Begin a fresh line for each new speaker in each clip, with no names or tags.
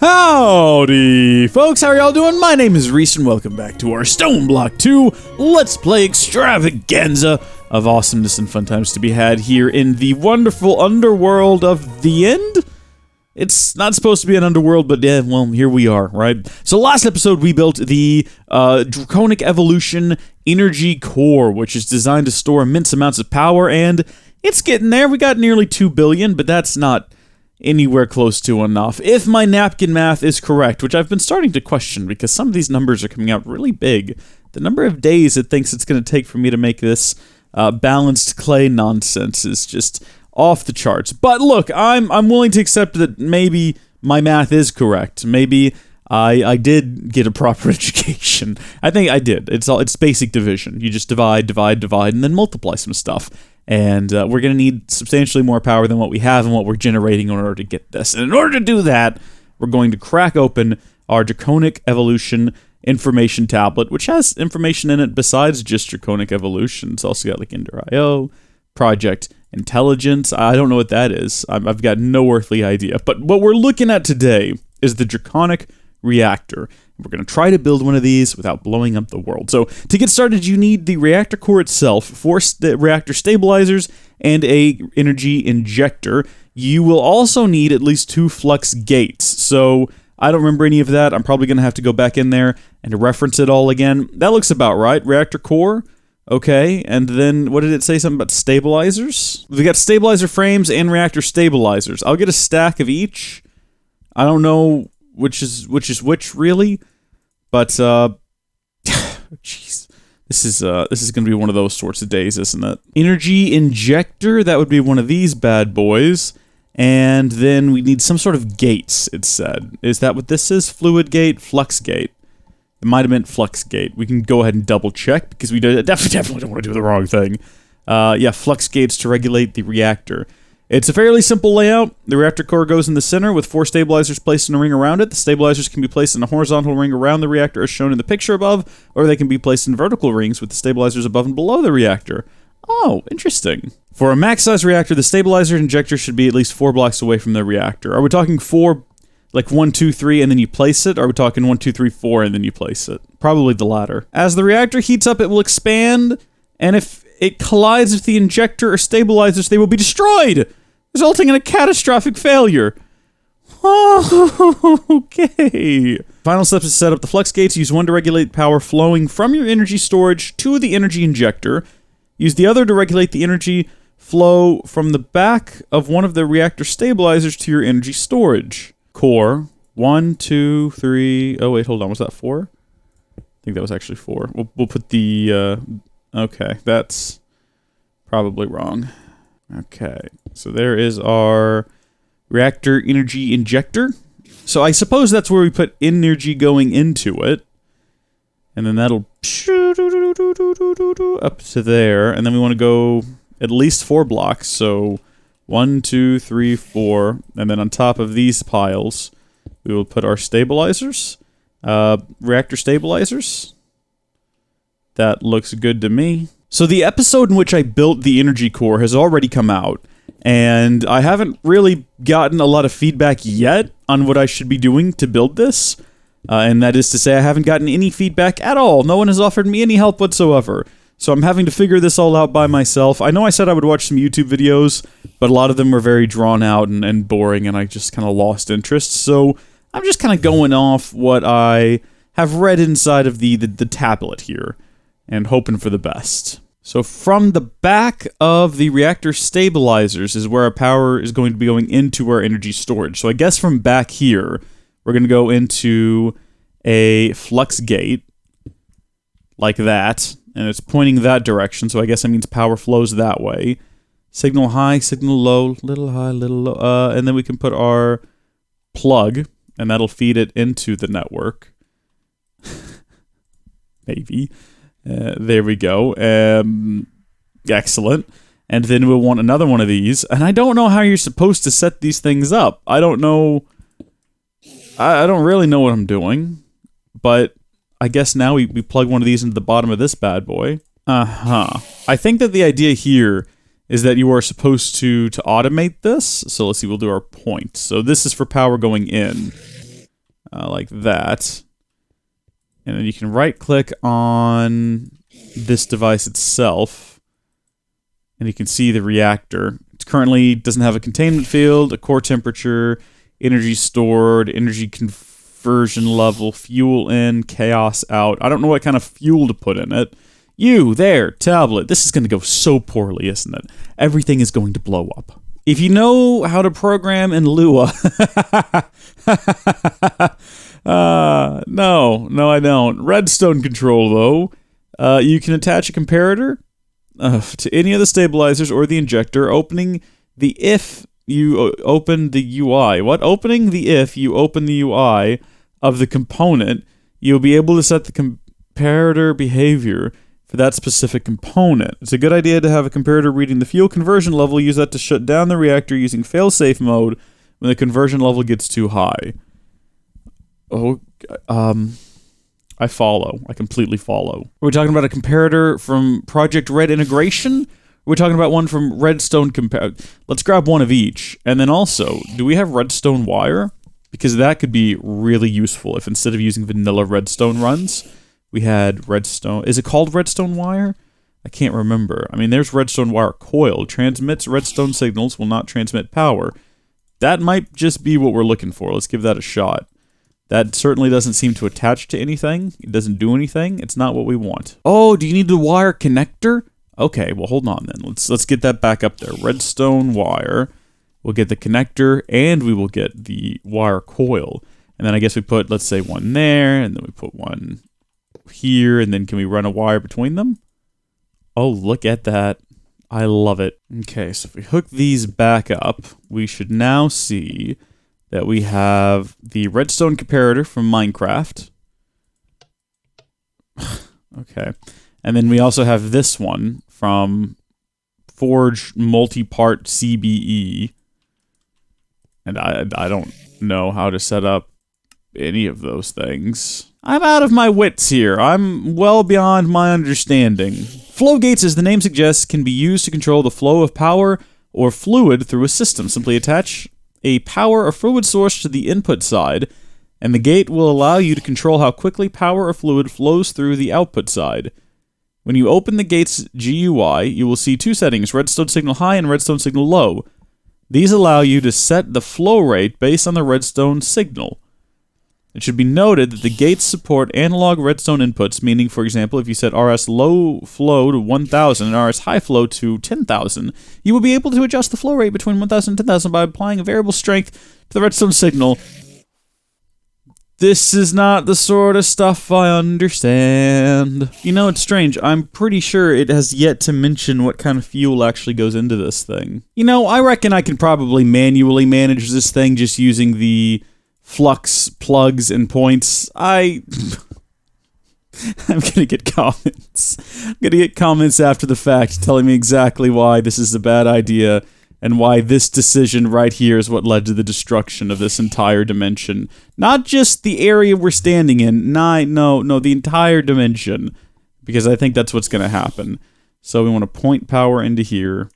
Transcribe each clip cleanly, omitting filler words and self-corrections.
Howdy, folks, how are y'all doing? My name is Rees and welcome back to our StoneBlock 2 Let's Play extravaganza of awesomeness and fun times to be had here in the wonderful underworld of the end. It's not supposed to be an underworld, but yeah, well, here we are, right? So last episode we built the Draconic Evolution Energy Core, which is designed to store immense amounts of power, and it's getting there. We got nearly 2 billion, but that's not anywhere close to enough. If my napkin math is correct, which I've been starting to question because some of these numbers are coming out really big, the number of days it thinks it's going to take for me to make this balanced clay nonsense is just off the charts. But look, I'm willing to accept that maybe my math is correct. Maybe I did get a proper education. I think I did. It's basic division. You just divide, and then multiply some stuff. And we're going to need substantially more power than what we have and what we're generating in order to get this. And in order to do that, we're going to crack open our Draconic Evolution information tablet, which has information in it besides just Draconic Evolution. It's also got like Ender.io, Project Intelligence. I don't know what that is. I've got no earthly idea. But what we're looking at today is the Draconic Reactor. We're going to try to build one of these without blowing up the world. So to get started, you need the reactor core itself, 4 reactor stabilizers, and a energy injector. You will also need at least 2 flux gates. So I don't remember any of that. I'm probably going to have to go back in there and reference it all again. That looks about right. Reactor core. Okay, and then what did it say? Something about stabilizers? We got stabilizer frames and reactor stabilizers. I'll get a stack of each. I don't know which is which really, but jeez, this is gonna be one of those sorts of days, isn't it? Energy injector, that would be one of these bad boys, and then we need some sort of gates. It said, is that what this is? Fluid gate, flux gate. It might have meant flux gate. We can go ahead and double check because we definitely don't want to do the wrong thing. Yeah, flux gates to regulate the reactor. It's a fairly simple layout. The reactor core goes in the center with 4 stabilizers placed in a ring around it. The stabilizers can be placed in a horizontal ring around the reactor as shown in the picture above, or they can be placed in vertical rings with the stabilizers above and below the reactor. Oh, interesting. For a max-size reactor, the stabilizer injector should be at least 4 blocks away from the reactor. Are we talking 4, like 1, 2, 3, and then you place it? Or are we talking 1, 2, 3, 4, and then you place it? Probably the latter. As the reactor heats up, it will expand, and if it collides with the injector or stabilizers, they will be destroyed, resulting in a catastrophic failure. Oh, okay. Final step is to set up the flux gates. Use one to regulate power flowing from your energy storage to the energy injector. Use the other to regulate the energy flow from the back of one of the reactor stabilizers to your energy storage. Core. 1, 2, 3... Oh, wait, hold on. Was that 4? I think that was actually 4. We'll put the... Okay, that's probably wrong. Okay, so there is our reactor energy injector. So I suppose that's where we put energy going into it. And then that'll up to there. And then we want to go at least 4 blocks. So 1, 2, 3, 4. And then on top of these piles, we will put our stabilizers. Reactor stabilizers. That looks good to me. So the episode in which I built the energy core has already come out, and I haven't really gotten a lot of feedback yet on what I should be doing to build this, and that is to say I haven't gotten any feedback at all. No one has offered me any help whatsoever, so I'm having to figure this all out by myself. I know I said I would watch some YouTube videos, but a lot of them were very drawn out and boring, and I just kind of lost interest, so I'm just kind of going off what I have read inside of the tablet here, and hoping for the best. So from the back of the reactor stabilizers is where our power is going to be going into our energy storage. So I guess from back here, we're going to go into a flux gate, like that, and it's pointing that direction, so I guess that means power flows that way. Signal high, signal low, little high, little low, and then we can put our plug, and that'll feed it into the network. Maybe. There we go. Excellent. And then we'll want another one of these. And I don't know how you're supposed to set these things up. I don't know. I don't really know what I'm doing. But I guess now we plug one of these into the bottom of this bad boy. I think that the idea here is that you are supposed to automate this. So let's see, we'll do our point. So this is for power going in. like that. And then you can right-click on this device itself, and you can see the reactor. It currently doesn't have a containment field, a core temperature, energy stored, energy conversion level, fuel in, chaos out. I don't know what kind of fuel to put in it. You, there, tablet. This is going to go so poorly, isn't it? Everything is going to blow up. If you know how to program in Lua... no, I don't. Redstone control, though. You can attach a comparator to any of the stabilizers or the injector, opening the if you open the UI. What? Opening the if you open the UI of the component, you'll be able to set the comparator behavior for that specific component. It's a good idea to have a comparator reading the fuel conversion level. Use that to shut down the reactor using failsafe mode when the conversion level gets too high. Oh, I follow. I completely follow. Are we talking about a comparator from Project Red Integration? We're talking about one from Redstone Let's grab one of each. And then also, do we have redstone wire? Because that could be really useful if instead of using vanilla redstone runs, we had redstone... Is it called redstone wire? I can't remember. I mean, there's redstone wire coil. Transmits redstone signals, will not transmit power. That might just be what we're looking for. Let's give that a shot. That certainly doesn't seem to attach to anything. It doesn't do anything. It's not what we want. Oh, do you need the wire connector? Okay, well, hold on then. Let's get that back up there. Redstone wire. We'll get the connector, and we will get the wire coil. And then I guess we put, let's say, one there, and then we put one here, and then can we run a wire between them? Oh, look at that. I love it. Okay, so if we hook these back up, we should now see that we have the redstone comparator from Minecraft. Okay. And then we also have this one from Forge Multi-Part CBE. And I don't know how to set up any of those things. I'm out of my wits here. I'm well beyond my understanding. Flow gates, as the name suggests, can be used to control the flow of power or fluid through a system. Simply attach a power or fluid source to the input side, and the gate will allow you to control how quickly power or fluid flows through the output side. When you open the gate's GUI, you will see two settings, redstone signal high and redstone signal low. These allow you to set the flow rate based on the redstone signal. It should be noted that the gates support analog redstone inputs, meaning, for example, if you set RS low flow to 1000 and RS high flow to 10,000, you will be able to adjust the flow rate between 1000 and 10,000 by applying a variable strength to the redstone signal. This is not the sort of stuff I understand. You know, it's strange. I'm pretty sure it has yet to mention what kind of fuel actually goes into this thing. You know, I reckon I can probably manually manage this thing just using the flux plugs and points. I'm gonna get comments. I'm gonna get comments after the fact telling me exactly why this is a bad idea and why this decision right here is what led to the destruction of this entire dimension. Not just the area we're standing in. No, the entire dimension. Because I think that's what's gonna happen. So we want to point power into here.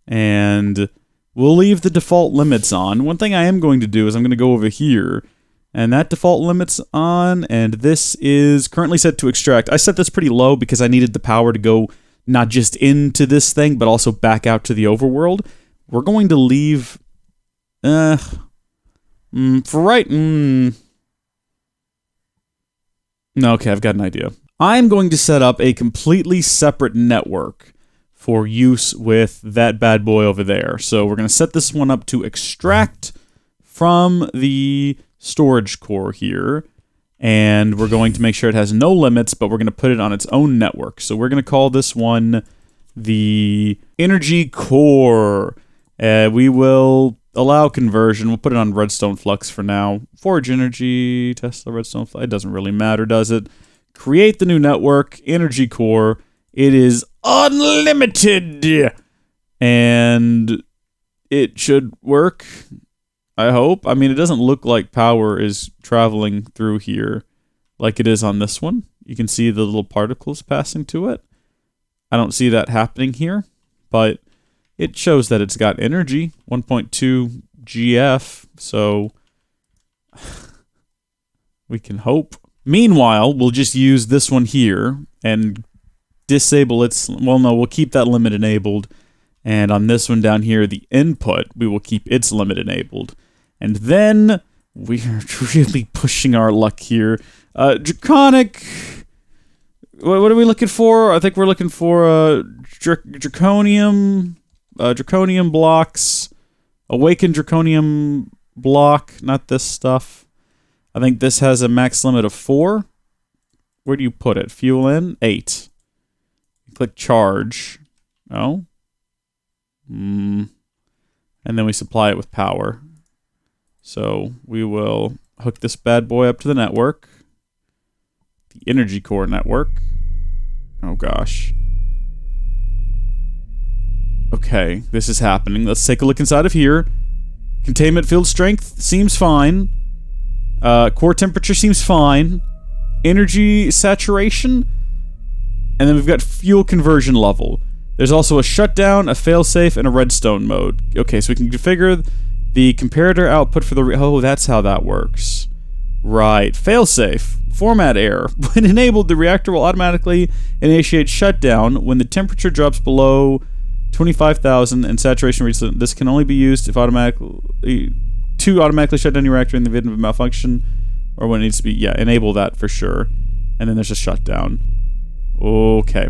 And we'll leave the default limits on. One thing I am going to do is I'm going to go over here, and that default limit's on, and this is currently set to extract. I set this pretty low because I needed the power to go not just into this thing, but also back out to the overworld. We're going to leave... for right... No, okay, I've got an idea. I'm going to set up a completely separate network for use with that bad boy over there. So we're going to set this one up to extract from the storage core here, and we're going to make sure it has no limits, but we're going to put it on its own network. So we're going to call this one the Energy Core. We will allow conversion. We'll put it on Redstone Flux for now. Forge Energy, Tesla Redstone Flux. It doesn't really matter, does it? Create the new network, Energy Core. It is unlimited, and it should work, I hope. I mean, it doesn't look like power is traveling through here like it is on this one. You can see the little particles passing to it. I don't see that happening here, but it shows that it's got energy, 1.2 GF, so We can hope. Meanwhile, we'll just use this one here and disable its... Well, no, we'll keep that limit enabled. And on this one down here, the input, we will keep its limit enabled. And then we are really pushing our luck here. Draconic... What are we looking for? I think we're looking for Draconium blocks. Awakened Draconium block, not this stuff. I think this has a max limit of 4. Where do you put it? Fuel in? 8. Click charge. Oh. And then we supply it with power. So we will hook this bad boy up to the network. The energy core network. Oh gosh. Okay, this is happening. Let's take a look inside of here. Containment field strength seems fine. Core temperature seems fine. Energy saturation. And then we've got fuel conversion level. There's also a shutdown, a failsafe, and a redstone mode. Okay, so we can configure the comparator output for the... Oh, that's how that works. Right. Failsafe. Format error. When enabled, the reactor will automatically initiate shutdown when the temperature drops below 25,000 and saturation reaches... This can only be used if automatically shut down your reactor in the event of a malfunction, or when it needs to be... Yeah, enable that for sure. And then there's a shutdown. Okay.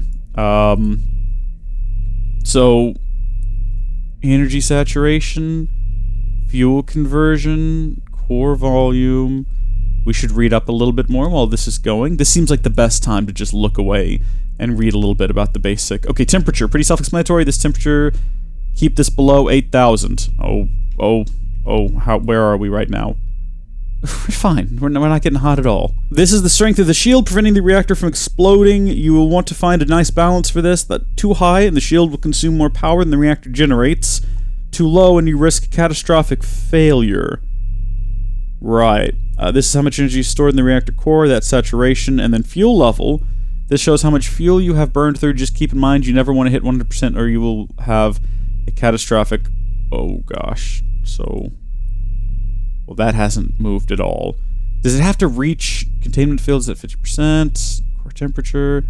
So, energy saturation, fuel conversion, core volume. We should read up a little bit more while this is going. This seems like the best time to just look away and read a little bit about the basic. Okay, temperature, pretty self-explanatory. This temperature, keep this below 8,000. Where are we right now? We're fine. We're not getting hot at all. This is the strength of the shield, preventing the reactor from exploding. You will want to find a nice balance for this. That too high, and the shield will consume more power than the reactor generates. Too low, and you risk catastrophic failure. Right. This is how much energy is stored in the reactor core, that's saturation, and then fuel level. This shows how much fuel you have burned through. Just keep in mind, you never want to hit 100% or you will have a catastrophic... Oh, gosh. So... Well, that hasn't moved at all. Does it have to reach containment fields at 50%? Core temperature?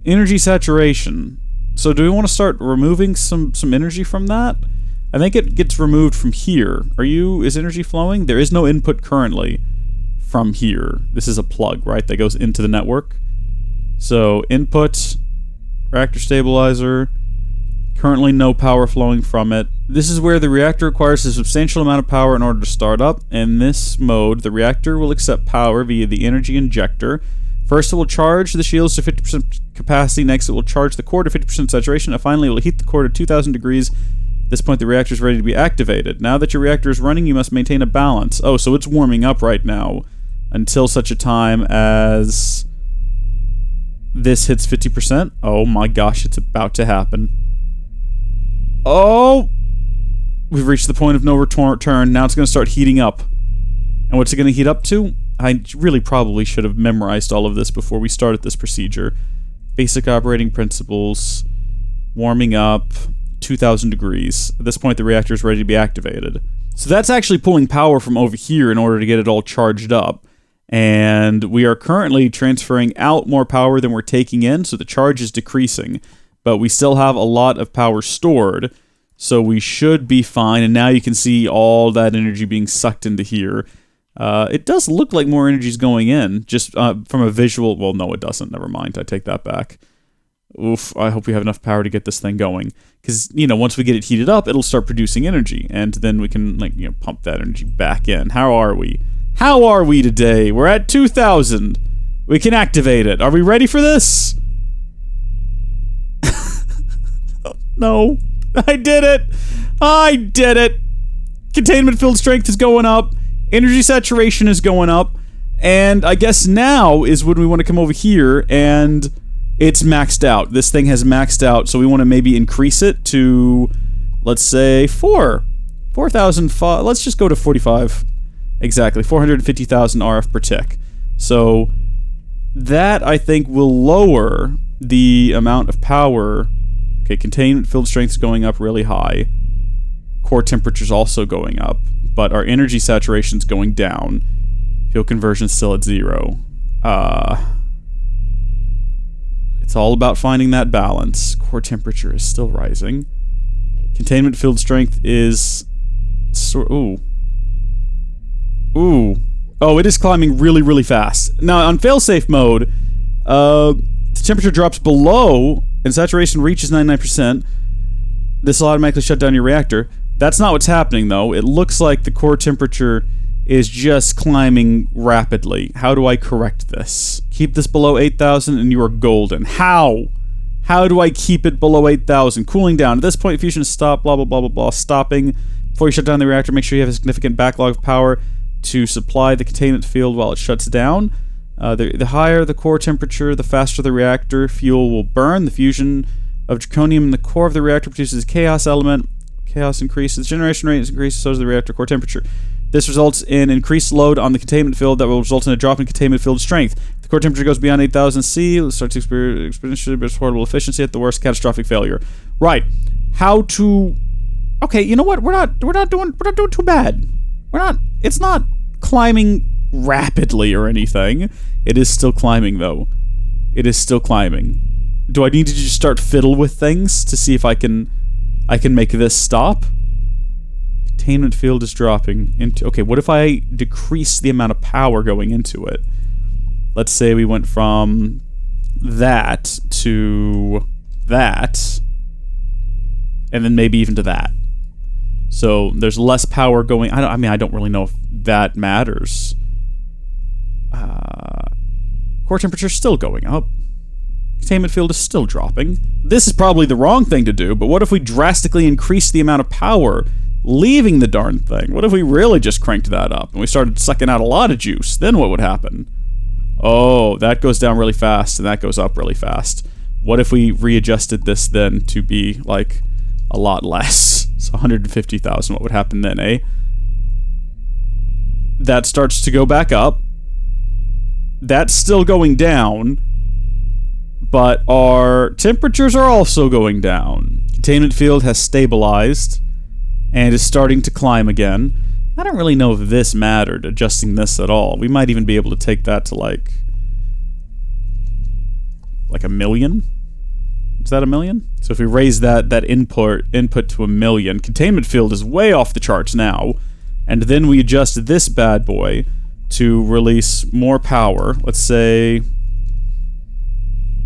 Energy saturation. So do we want to start removing some energy from that? I think it gets removed from here. Is energy flowing? There is no input currently from here. This is a plug, right? That goes into the network. So, input, reactor stabilizer, currently no power flowing from it. This is where the reactor requires a substantial amount of power in order to start up. In this mode, the reactor will accept power via the energy injector. First, it will charge the shields to 50% capacity. Next, it will charge the core to 50% saturation. And finally, it will heat the core to 2,000 degrees. At this point, the reactor is ready to be activated. Now that your reactor is running, you must maintain a balance. Oh, so it's warming up right now until such a time as this hits 50%. Oh my gosh, it's about to happen. Oh! We've reached the point of no return. Now it's going to start heating up. And what's it going to heat up to? I really probably should have memorized all of this before we started this procedure. Basic operating principles. Warming up. 2,000 degrees. At this point, the reactor is ready to be activated. So that's actually pulling power from over here in order to get it all charged up. And we are currently transferring out more power than we're taking in, so the charge is decreasing. But we still have a lot of power stored, so we should be fine. And now you can see all that energy being sucked into here. It does look like more energy is going in, just from a visual... Well, no, it doesn't. Never mind. I take that back. Oof, I hope we have enough power to get this thing going. Because, once we get it heated up, it'll start producing energy. And then we can, pump that energy back in. How are we? How are we today? We're at 2,000. We can activate it. Are we ready for this? No. I did it. I did it. Containment field strength is going up. Energy saturation is going up. And I guess now is when we want to come over here and it's maxed out. This thing has maxed out, so we want to maybe increase it to, let's say, 4,000. Let's just go to 45. Exactly, 450,000 RF per tick. So that, I think, will lower the amount of power. Okay, containment field strength is going up really high. Core temperature is also going up, but our energy saturation is going down. Fuel conversion still at 0. It's all about finding that balance. Core temperature is still rising. Containment field strength is... Ooh. Ooh. Oh, it is climbing really, really fast. Now, on failsafe mode, the temperature drops below and saturation reaches 99%. This will automatically shut down your reactor. That's not what's happening, though. It looks like the core temperature is just climbing rapidly. How do I correct this? Keep this below 8,000 and you are golden. How? How do I keep it below 8,000? Cooling down. At this point, fusion is stopped, blah, blah, blah, blah, blah. Stopping. Before you shut down the reactor, make sure you have a significant backlog of power to supply the containment field while it shuts down. The higher the core temperature, the faster the reactor fuel will burn. The fusion of draconium in the core of the reactor produces a chaos element. Chaos increases. Generation rate increases, so does the reactor core temperature. This results in increased load on the containment field that will result in a drop in containment field strength. If the core temperature goes beyond 8,000 C, it starts to experience exponentially portable efficiency at the worst catastrophic failure. Right. How to... Okay, you know what? We're not doing too bad. It's not climbing rapidly or anything. It is still climbing, though. It is still climbing. Do I need to just start fiddle with things to see if I can make this stop? Containment field is dropping into... Okay, what if I decrease the amount of power going into it? Let's say we went from that to that, and then maybe even to that. So there's less power going... I don't really know if that matters. Core temperature is still going up. Containment field is still dropping. This is probably the wrong thing to do, but what if we drastically increase the amount of power leaving the darn thing? What if we really just cranked that up and we started sucking out a lot of juice? Then what would happen? Oh, that goes down really fast and that goes up really fast. What if we readjusted this then to be like a lot less? So 150,000, what would happen then, eh? That starts to go back up. That's still going down. But our temperatures are also going down. Containment field has stabilized and is starting to climb again. I don't really know if this mattered, adjusting this at all. We might even be able to take that to like 1 million? Is that 1 million? So if we raise that input to 1 million, containment field is way off the charts now. And then we adjust this bad boy to release more power. Let's say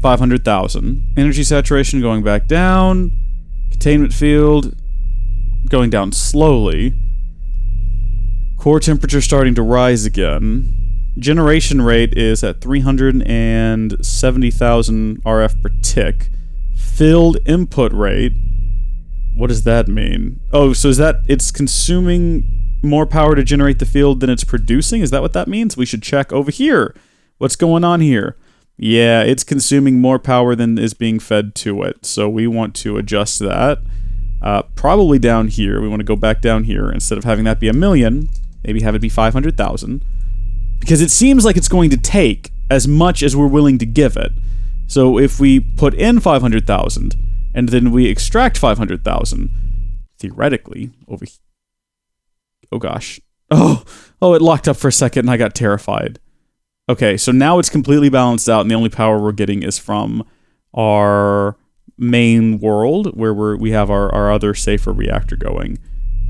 500,000. Energy saturation going back down. Containment field going down slowly. Core temperature starting to rise again. Generation rate is at 370,000 RF per tick. Filled input rate. What does that mean? Oh, so is that it's consuming more power to generate the field than it's producing? Is that what that means? We should check over here. What's going on here? Yeah, it's consuming more power than is being fed to it. So we want to adjust that. Probably down here. We want to go back down here. Instead of having that be 1 million, maybe have it be 500,000. Because it seems like it's going to take as much as we're willing to give it. So if we put in 500,000, and then we extract 500,000, theoretically, over here. Oh gosh. Oh, it locked up for a second and I got terrified. Okay, so now it's completely balanced out and the only power we're getting is from our main world, where we have our other safer reactor going.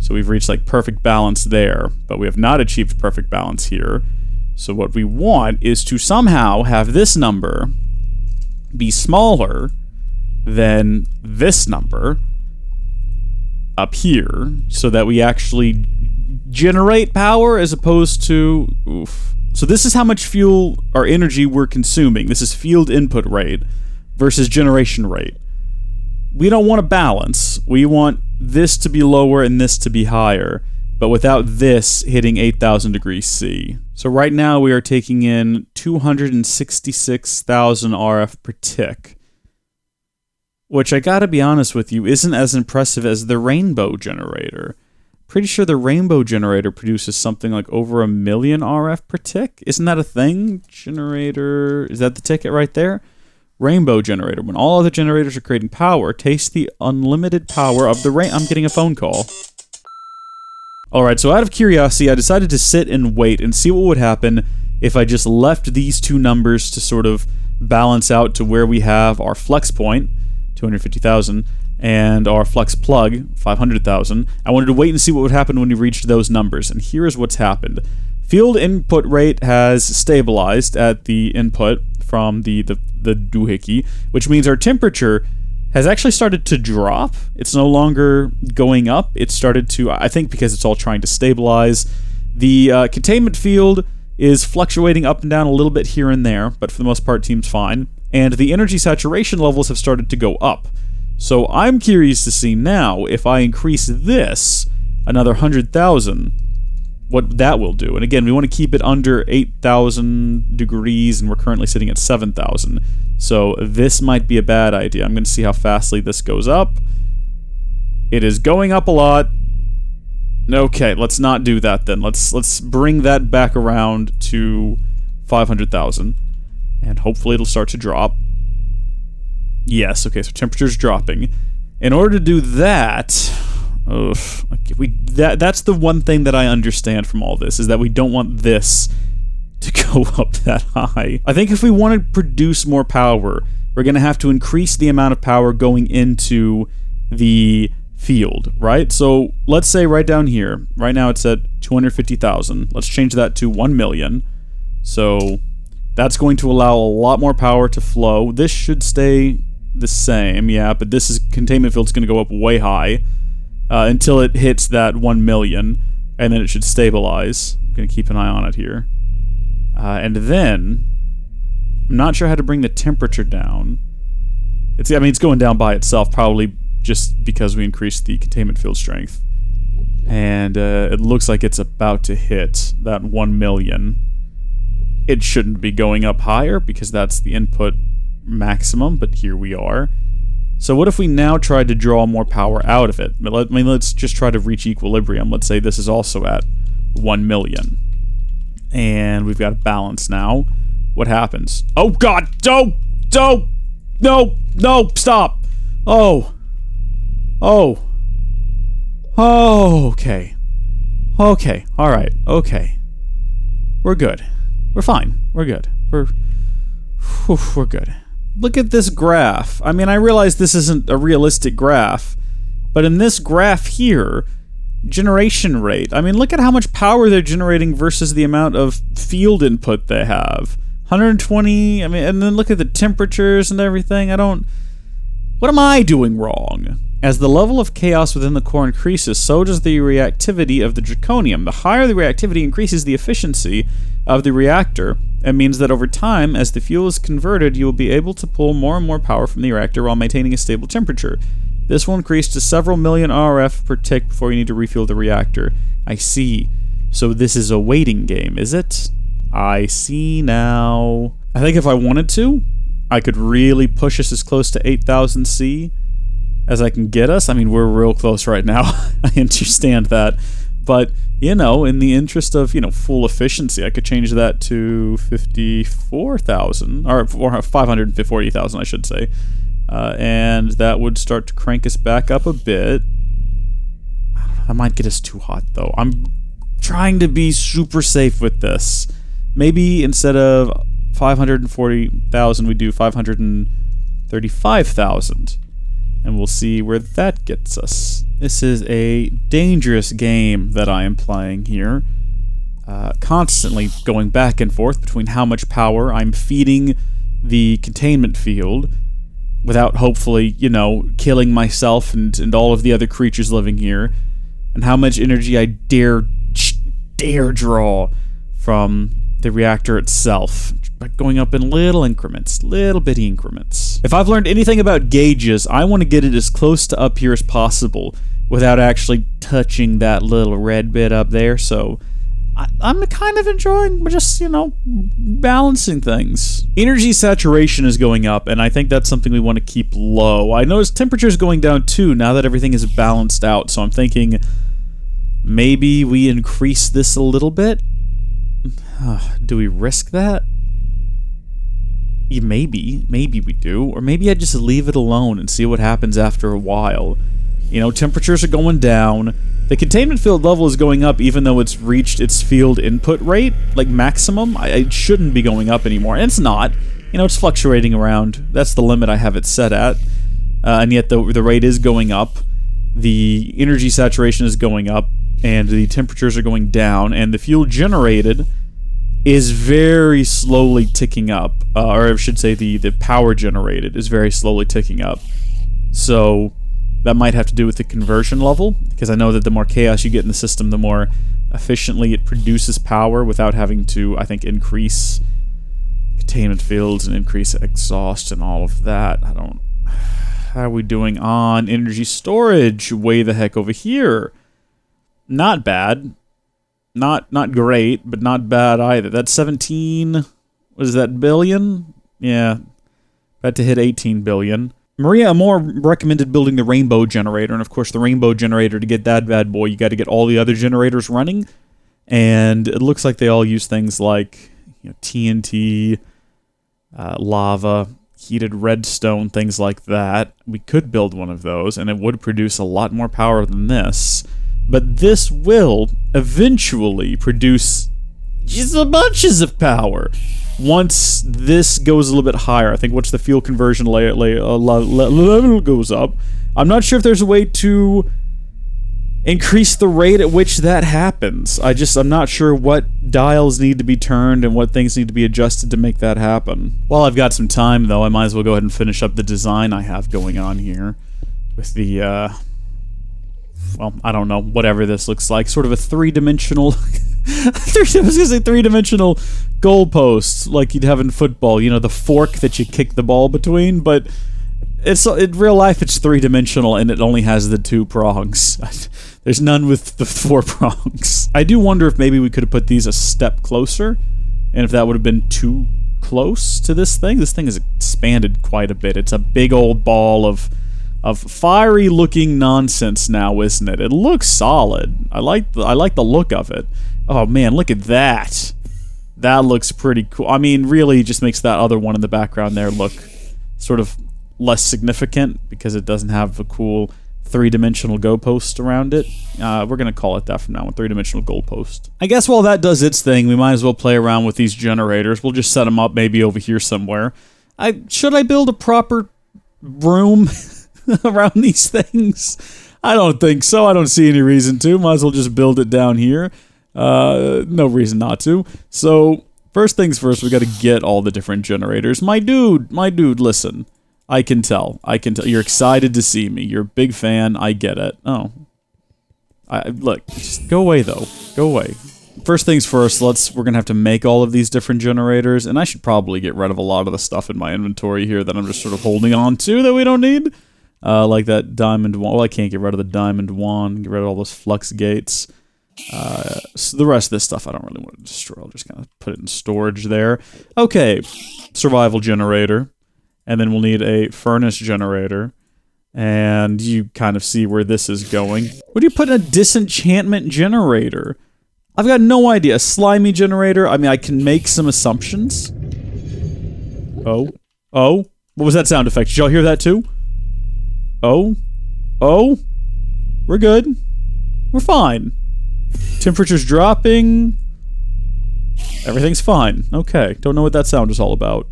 So we've reached like perfect balance there, but we have not achieved perfect balance here. So what we want is to somehow have this number be smaller than this number up here, so that we actually generate power as opposed to... Oof. So this is how much fuel or energy we're consuming. This is field input rate versus generation rate. We don't want a balance. We want this to be lower and this to be higher, but without this hitting 8,000 degrees C. So right now we are taking in 266,000 RF per tick, which I gotta be honest with you, isn't as impressive as the rainbow generator. Pretty sure the rainbow generator produces something like over 1 million RF per tick. Isn't that a thing? Generator... Is that the ticket right there? Rainbow generator. When all other generators are creating power, taste the unlimited power of the rain... I'm getting a phone call. Alright, so out of curiosity, I decided to sit and wait and see what would happen if I just left these two numbers to sort of balance out to where we have our flex point, 250,000, and our flex plug, 500,000. I wanted to wait and see what would happen when we reached those numbers, and here is what's happened. Field input rate has stabilized at the input from the doohickey, which means our temperature has actually started to drop. It's no longer going up. It started to, I think because it's all trying to stabilize. The containment field is fluctuating up and down a little bit here and there, but for the most part, seems fine. And the energy saturation levels have started to go up. So I'm curious to see now if I increase this another 100,000, what that will do. And again, we want to keep it under 8,000 degrees, and we're currently sitting at 7,000. So this might be a bad idea. I'm going to see how fastly this goes up. It is going up a lot. Okay, let's not do that then. Let's bring that back around to 500,000, and hopefully it'll start to drop. Yes, okay, so temperature's dropping. In order to do that, that's the one thing that I understand from all this, is that we don't want this to go up that high. I think if we want to produce more power, we're going to have to increase the amount of power going into the field, right? So let's say right down here, right now it's at 250,000. Let's change that to 1 million. So that's going to allow a lot more power to flow. This should stay the same, yeah, but this containment field's going to go up way high until it hits that 1 million, and then it should stabilize. I'm going to keep an eye on it here. And then, I'm not sure how to bring the temperature down. I mean, it's going down by itself, probably just because we increased the containment field strength. And it looks like it's about to hit that 1 million. It shouldn't be going up higher because that's the input maximum, but here we are. So what if we now tried to draw more power out of it? I mean, let's just try to reach equilibrium. Let's say this is also at 1 million. And we've got a balance now. What happens? Oh god! No! Stop! Oh, okay. Alright, okay. We're good. We're fine. We're good. We're good. Look at this graph. I mean, I realize this isn't a realistic graph, but in this graph here, generation rate, I mean, look at how much power they're generating versus the amount of field input they have. 120, I mean, and then look at the temperatures and everything. What am I doing wrong? As the level of chaos within the core increases, so does the reactivity of the draconium. The higher the reactivity increases the efficiency of the reactor. It means that over time, as the fuel is converted, you will be able to pull more and more power from the reactor while maintaining a stable temperature. This will increase to several million RF per tick before you need to refuel the reactor. I see. So this is a waiting game, is it? I see now. I think if I wanted to, I could really push us as close to 8,000 C as I can get us. I mean, we're real close right now. I understand that. But, you know, in the interest of, full efficiency, I could change that to 54,000, or 540,000, I should say. And that would start to crank us back up a bit. I don't know, that might get us too hot, though. I'm trying to be super safe with this. Maybe instead of 540,000, we do 535,000. And we'll see where that gets us. This is a dangerous game that I am playing here. Constantly going back and forth between how much power I'm feeding the containment field without hopefully, killing myself and all of the other creatures living here, and how much energy I dare draw from the reactor itself, going up in little increments, little bitty increments. If I've learned anything about gauges, I want to get it as close to up here as possible without actually touching that little red bit up there, so I'm kind of enjoying just, balancing things. Energy saturation is going up, and I think that's something we want to keep low. I notice temperature is going down too now that everything is balanced out, so I'm thinking maybe we increase this a little bit? Do we risk that? Yeah, maybe we do. Or maybe I just leave it alone and see what happens after a while. You know, temperatures are going down. The containment field level is going up even though it's reached its field input rate, like maximum. It shouldn't be going up anymore, and it's not. You know, it's fluctuating around. That's the limit I have it set at. And yet the rate is going up. The energy saturation is going up, and the temperatures are going down, and the fuel generated is very slowly ticking up. Or I should say the power generated is very slowly ticking up. So that might have to do with the conversion level, because I know that the more chaos you get in the system, the more efficiently it produces power without having to, I think, increase containment fields and increase exhaust and all of that. How are we doing on energy storage? Way the heck over here. Not bad. Not great, but not bad either. That's 17, what is that, billion? Yeah, about to hit 18 billion. Maria Amor recommended building the rainbow generator, and of course the rainbow generator, to get that bad boy, you got to get all the other generators running, and it looks like they all use things like, you know, TNT, lava, heated redstone, things like that. We could build one of those, and it would produce a lot more power than this. But this will eventually produce just a bunches of power once this goes a little bit higher. I think once the fuel conversion level goes up. I'm not sure if there's a way to increase the rate at which that happens. I'm not sure what dials need to be turned and what things need to be adjusted to make that happen. While I've got some time, though, I might as well go ahead and finish up the design I have going on here with the, well, I don't know, whatever this looks like. Sort of a three-dimensional... I was going to say three-dimensional goalpost, like you'd have in football. You know, the fork that you kick the ball between, but in real life it's three-dimensional, and it only has the 2 prongs. There's none with the 4 prongs. I do wonder if maybe we could have put these a step closer, and if that would have been too close to this thing. This thing has expanded quite a bit. It's a big old ball of fiery-looking nonsense now, isn't it? It looks solid. I like the look of it. Oh man, look at that. That looks pretty cool. I mean, really just makes that other one in the background there look sort of less significant because it doesn't have a cool three-dimensional goalpost around it. We're going to call it that from now on, three-dimensional goalpost. I guess while that does its thing, we might as well play around with these generators. We'll just set them up maybe over here somewhere. Should I build a proper room around these things? I don't think so. I don't see any reason to. Might as well just build it down here. No reason not to. So, first things first, we got to get all the different generators. My dude, listen. I can tell. You're excited to see me. You're a big fan. I get it. Oh. Look, just go away, though. Go away. First things first, we're gonna have to make all of these different generators, and I should probably get rid of a lot of the stuff in my inventory here that I'm just sort of holding on to that we don't need. Like that diamond wand. Well, I can't get rid of the diamond wand. Get rid of all those flux gates. So the rest of this stuff I don't really want to destroy. I'll just kind of put it in storage there. Okay, survival generator. And then we'll need a furnace generator. And you kind of see where this is going. What do you put in a disenchantment generator? I've got no idea. A slimy generator? I mean, I can make some assumptions. Oh. What was that sound effect? Did y'all hear that too? Oh. We're good. We're fine. Temperature's dropping. Everything's fine. Okay. Don't know what that sound is all about.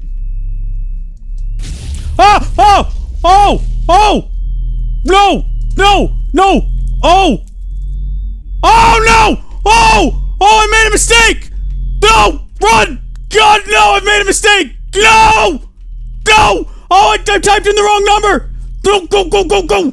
No! I made a mistake! No! Run! God, no! I've made a mistake! No! Oh, I typed in the wrong number! Go!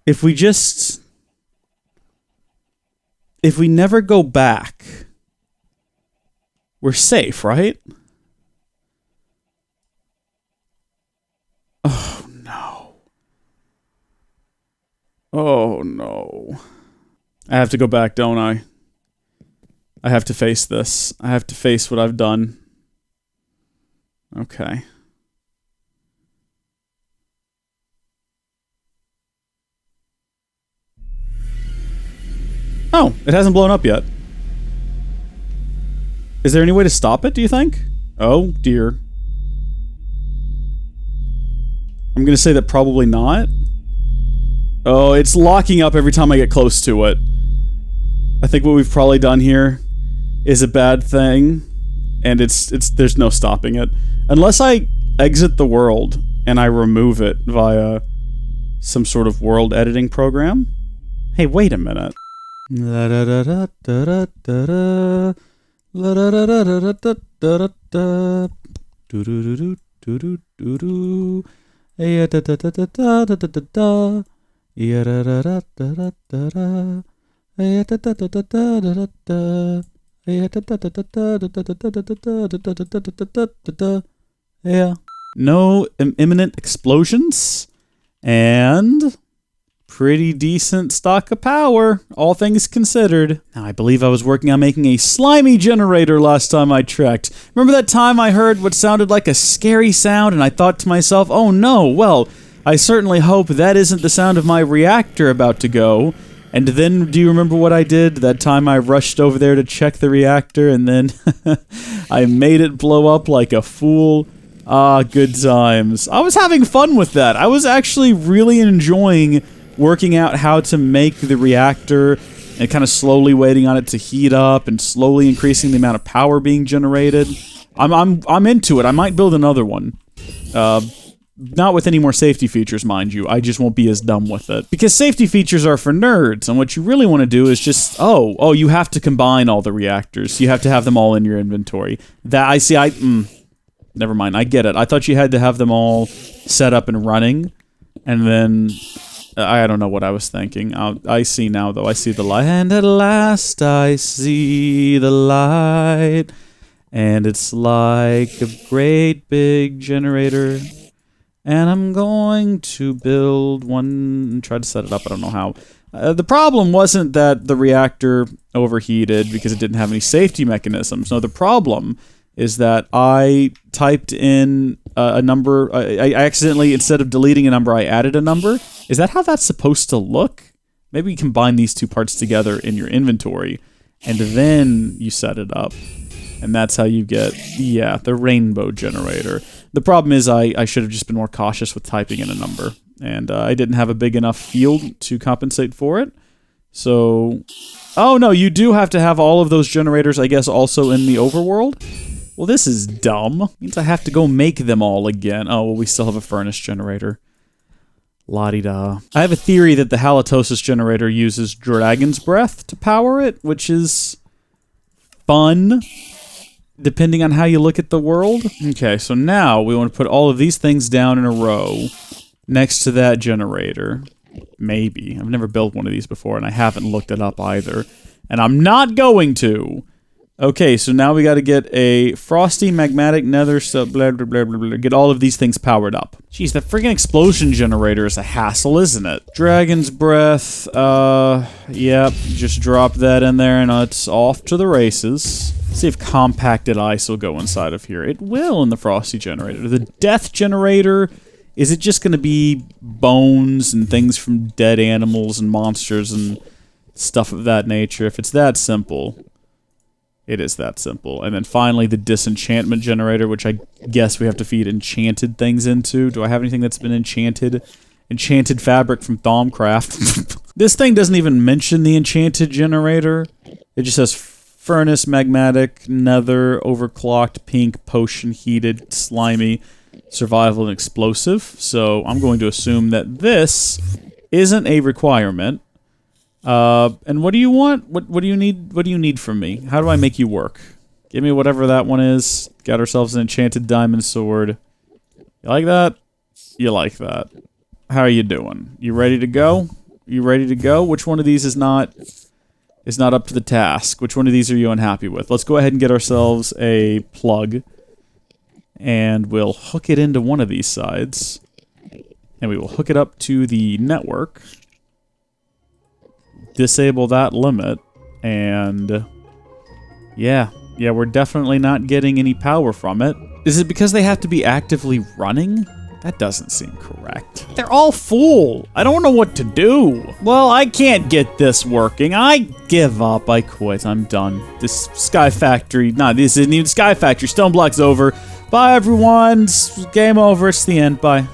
If we never go back, we're safe, right? Oh no. I have to go back, don't I? I have to face this. I have to face what I've done. Okay. Oh, it hasn't blown up yet. Is there any way to stop it, do you think? Oh, dear. I'm gonna say that probably not. Oh, it's locking up every time I get close to it. I think what we've probably done here is a bad thing, and there's no stopping it. Unless I exit the world and I remove it via some sort of world editing program. Hey, wait a minute. Yeah. No imminent explosions, and pretty decent stock of power, all things considered. Now, I believe I was working on making a slimy generator last time I checked. Remember that time I heard what sounded like a scary sound, and I thought to myself, oh no, well, I certainly hope that isn't the sound of my reactor about to go. And then, do you remember what I did that time I rushed over there to check the reactor, and then I made it blow up like a fool? Ah, good times. I was having fun with that. I was actually really enjoying working out how to make the reactor and kind of slowly waiting on it to heat up and slowly increasing the amount of power being generated. I'm into it. I might build another one. Not with any more safety features, mind you. I just won't be as dumb with it. Because safety features are for nerds, and what you really want to do is just, oh, you have to combine all the reactors. You have to have them all in your inventory. That, I see, never mind, I get it. I thought you had to have them all set up and running, and then, I don't know what I was thinking. I see now, though. I see the light. And at last I see the light, and it's like a great big generator. And I'm going to build one and try to set it up. I don't know how. The problem wasn't that the reactor overheated because it didn't have any safety mechanisms. No, the problem is that I typed in a number. I accidentally, instead of deleting a number, I added a number. Is that how that's supposed to look? Maybe you combine these two parts together in your inventory, and then you set it up. And that's how you get, yeah, the rainbow generator. The problem is I should have just been more cautious with typing in a number. And I didn't have a big enough field to compensate for it. So, oh no, you do have to have all of those generators, I guess, also in the overworld? Well, this is dumb. Means I have to go make them all again. Oh, well, we still have a furnace generator. La-di-da. I have a theory that the halitosis generator uses dragon's breath to power it, which is fun, depending on how you look at the world. Okay, so now we want to put all of these things down in a row next to that generator. Maybe. I've never built one of these before, and I haven't looked it up either. And I'm not going to! Okay, so now we gotta get a frosty magmatic nether, so blah blah blah blah blah. Get all of these things powered up. Jeez, that friggin' explosion generator is a hassle, isn't it? Dragon's breath, yep, just drop that in there and it's off to the races. Let's see if compacted ice will go inside of here. It will in the frosty generator. The death generator, is it just gonna be bones and things from dead animals and monsters and stuff of that nature? If it's that simple, it is that simple. And then finally the Disenchantment Generator, which I guess we have to feed enchanted things into. Do I have anything that's been enchanted? Enchanted fabric from Thaumcraft. This thing doesn't even mention the Enchanted Generator. It just says furnace, magmatic, nether, overclocked, pink, potion, heated, slimy, survival, and explosive. So I'm going to assume that this isn't a requirement. And what do you want? What do you need? What do you need from me? How do I make you work? Give me whatever that one is. Got ourselves an enchanted diamond sword. You like that? You like that. How are you doing? You ready to go? You ready to go? Which one of these is not up to the task? Which one of these are you unhappy with? Let's go ahead and get ourselves a plug. And we'll hook it into one of these sides. And we will hook it up to the network. Disable that limit, and yeah, we're definitely not getting any power from it. Is it because they have to be actively running? That doesn't seem correct. They're all full. I don't know what to do. Well, I can't get this working. I give up. I quit. I'm done. This Sky Factory, this isn't even Sky Factory. StoneBlock's over. Bye, everyone. Game over. It's the end. Bye.